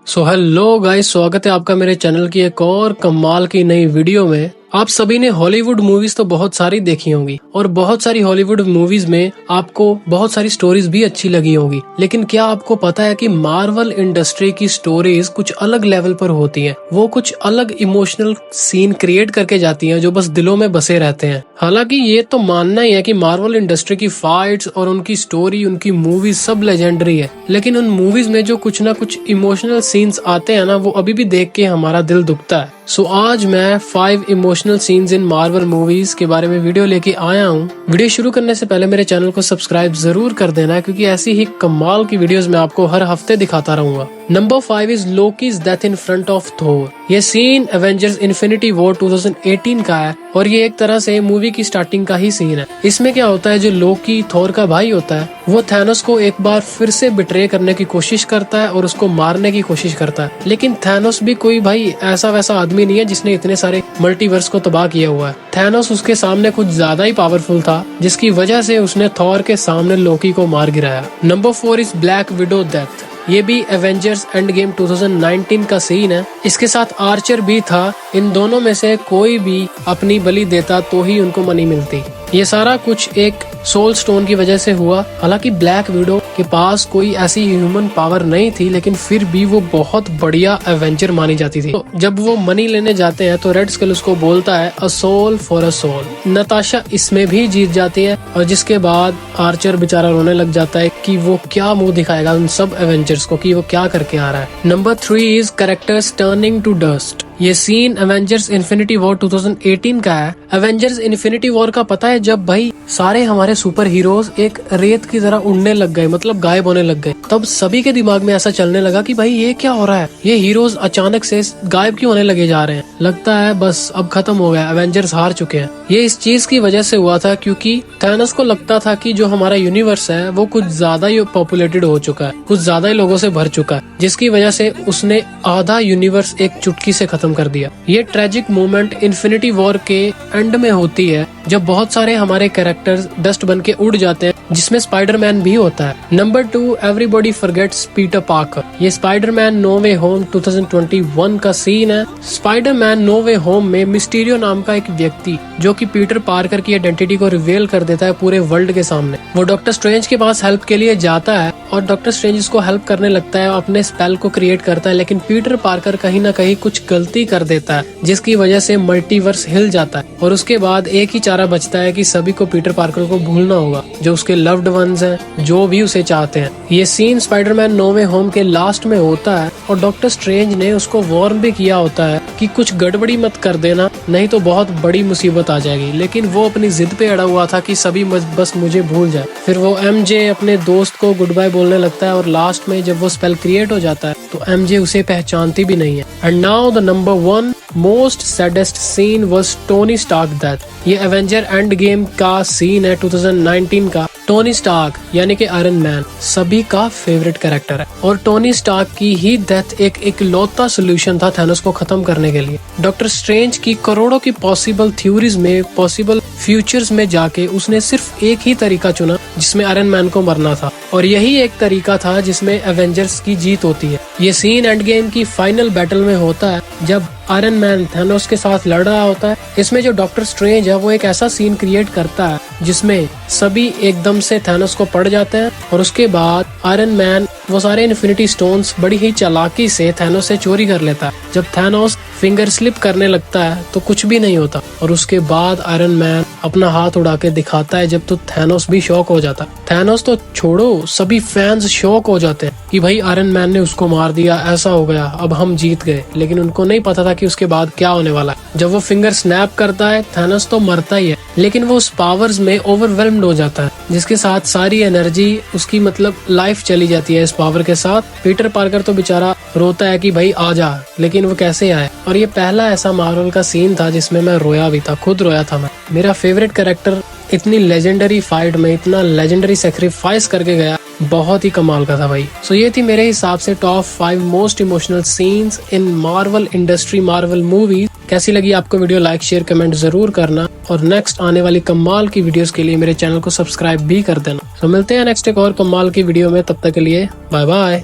So hello guys, स्वागत है आपका मेरे चैनल की एक और कमाल की नई वीडियो में। आप सभी ने हॉलीवुड मूवीज तो बहुत सारी देखी होंगी और बहुत सारी हॉलीवुड मूवीज में आपको बहुत सारी स्टोरीज भी अच्छी लगी होंगी, लेकिन क्या आपको पता है कि मार्वल इंडस्ट्री की स्टोरीज कुछ अलग लेवल पर होती हैं। वो कुछ अलग इमोशनल सीन क्रिएट करके जाती हैं जो बस दिलों में बसे रहते हैं। हालांकि ये तो मानना ही है कि मार्वल इंडस्ट्री की फाइट्स और उनकी स्टोरी, उनकी मूवीज सब लेजेंडरी है, लेकिन उन मूवीज में जो कुछ ना कुछ इमोशनल सीन्स आते हैं ना, वो अभी भी देख के हमारा दिल दुखता है। सो आज मैं 5 emotional scenes in Marvel movies के बारे में वीडियो लेके आया हूँ। वीडियो शुरू करने से पहले मेरे चैनल को सब्सक्राइब जरूर कर देना, क्योंकि ऐसी ही कमाल की वीडियोस मैं आपको हर हफ्ते दिखाता रहूंगा। Number 5 is Loki's death in front of Thor. ये सीन एवेंजर्स इन्फिनिटी वॉर 2018 का है और ये एक तरह से मूवी की स्टार्टिंग का ही सीन है। इसमें क्या होता है, जो लोकी थोर का भाई होता है वो थैनोस को एक बार फिर से बिट्रे करने की कोशिश करता है और उसको मारने की कोशिश करता है, लेकिन थैनोस भी कोई भाई ऐसा वैसा आदमी नहीं है जिसने इतने सारे मल्टीवर्स को तबाह किया हुआ है। थैनोस उसके सामने कुछ ज्यादा ही पावरफुल था, जिसकी वजह से उसने थॉर के सामने लोकी को मार गिराया। Number 4 is black window death. ये भी एवेंजर्स एंड गेम 2019 का सीन है। इसके साथ आर्चर भी था। इन दोनों में से कोई भी अपनी बलि देता तो ही उनको मनी मिलती। ये सारा कुछ एक सोल स्टोन की वजह से हुआ। हालांकि ब्लैक विडो के पास कोई ऐसी ह्यूमन पावर नहीं थी, लेकिन फिर भी वो बहुत बढ़िया एवेंजर मानी जाती थी। तो जब वो मनी लेने जाते हैं तो रेड स्कल उसको बोलता है a soul for a soul. Natasha इसमें भी जीत जाती है और जिसके बाद आर्चर बेचारा रोने लग जाता है कि वो क्या मुंह दिखाएगा उन सब एवेंजर्स को कि वो क्या करके आ रहा है। Number 3 is characters turning to dust. ये सीन एवेंजर्स इन्फिनिटी वॉर 2018 का है। एवेंजर्स इन्फिनिटी वॉर का पता है, जब भाई सारे हमारे सुपर हीरोज एक रेत की तरह उड़ने लग गए, मतलब गायब होने लग गए, तब सभी के दिमाग में ऐसा चलने लगा कि भाई ये क्या हो रहा है, ये हीरोज अचानक से गायब क्यों होने लगे जा रहे हैं। लगता है बस अब खत्म हो गया, एवेंजर्स हार चुके हैं। ये इस चीज की वजह से हुआ था क्योंकि थैनोस को लगता था कि जो हमारा यूनिवर्स है वो कुछ ज्यादा ही पॉपुलेटेड हो चुका है, कुछ ज्यादा ही लोगों से भर चुका है, जिसकी वजह से उसने आधा यूनिवर्स एक चुटकी से खत्म कर दिया। ये ट्रेजिक मोमेंट इन्फिनिटी वॉर के एंड में होती है, जब बहुत सारे हमारे कैरेक्टर्स डस्ट बन के उड़ जाते हैं, जिसमें स्पाइडरमैन भी होता है। Number 2 everybody forgets Peter Parker. ये स्पाइडरमैन नो वे होम 2021 का सीन है। स्पाइडरमैन नो वे होम में मिस्टीरियो नाम का एक व्यक्ति, जो कि पीटर पार्कर की आइडेंटिटी को रिवील कर देता है पूरे वर्ल्ड के सामने, वो डॉक्टर स्ट्रेंज के पास हेल्प के लिए जाता है और डॉक्टर स्ट्रेंज उसको हेल्प करने लगता है, अपने स्पेल को क्रिएट करता है, लेकिन पीटर पार्कर कहीं ना कहीं कुछ गलती कर देता है, जिसकी वजह से मल्टीवर्स हिल जाता है और उसके बाद एक ही चारा बचता है कि सभी को पीटर पार्कर को भूलना होगा, जो उसके लव्ड वंस हैं, जो भी उसे चाहते हैं। ये सीन स्पाइडरमैन नो वे होम के लास्ट में होता है और डॉक्टर स्ट्रेंज ने उसको वार्न भी किया होता है कि कुछ गड़बड़ी मत कर देना, नहीं तो बहुत बड़ी मुसीबत आ जाएगी, लेकिन वो अपनी जिद पे अड़ा हुआ था कि सभी बस मुझे भूल जाए। फिर वो एमजे अपने दोस्त को गुड बाय बोलने लगता है और लास्ट में जब वो स्पेल क्रिएट हो जाता है तो एमजे उसे पहचानती भी नहीं है। And now the number 1 most saddest scene was Tony Stark death. ये एवेंजर एंड गेम का सीन है 2019 का। टोनी स्टार्क यानी कि आयरन मैन सभी का फेवरेट कैरेक्टर है और टोनी स्टार्क की ही डेथ एक इकलौता सोल्यूशन था थैनोस को खत्म करने के लिए। डॉक्टर स्ट्रेंज की करोड़ों की पॉसिबल थ्योरीज में, पॉसिबल फ्यूचर्स में जाके उसने सिर्फ एक ही तरीका चुना जिसमें आयरन मैन को मरना था, और यही एक तरीका था जिसमें एवेंजर्स की जीत होती है। ये सीन एंड गेम की फाइनल बैटल में होता है, जब आयरन मैन थैनोस के साथ लड़ रहा होता है। इसमें जो डॉक्टर स्ट्रेंज है वो एक ऐसा सीन क्रिएट करता है जिसमें सभी एकदम से थैनोस को पड़ जाते हैं और उसके बाद आयरन मैन वो सारे इन्फिनिटी स्टोन्स बड़ी ही चालाकी से थैनोस से चोरी कर लेता है। जब थैनोस फिंगर स्लिप करने लगता है तो कुछ भी नहीं होता और उसके बाद आयरन मैन अपना हाथ उड़ा के दिखाता है, जब तो थैनोस भी शॉक हो जाता है। थैनोस तो छोड़ो, सभी फैंस शॉक हो जाते हैं कि भाई आयरन मैन ने उसको मार दिया, ऐसा हो गया, अब हम जीत गए। लेकिन उनको नहीं पता था कि उसके बाद क्या होने वाला है। जब वो फिंगर स्नैप करता है थैनोस तो मरता ही है, लेकिन वो उस पावर्स में ओवरवेल्म्ड हो जाता है, जिसके साथ सारी एनर्जी उसकी, मतलब लाइफ चली जाती है इस पावर के साथ। पीटर पार्कर तो बेचारा रोता है कि भाई आ जा, लेकिन वो कैसे आए। और ये पहला ऐसा मार्वल का सीन था जिसमें मैं रोया भी था, खुद रोया था मैं। मेरा फेवरेट कैरेक्टर इतनी लेजेंडरी फाइट में इतना लेजेंडरी सेक्रीफाइस करके गया, बहुत ही कमाल का था भाई। सो ये थी मेरे हिसाब से top 5 most emotional scenes in Marvel industry, Marvel movies. कैसी लगी आपको वीडियो, लाइक शेयर कमेंट जरूर करना और नेक्स्ट आने वाली कमाल की वीडियोस के लिए मेरे चैनल को सब्सक्राइब भी कर देना। तो मिलते हैं नेक्स्ट एक और कमाल की वीडियो में, तब तक के लिए बाय बाय।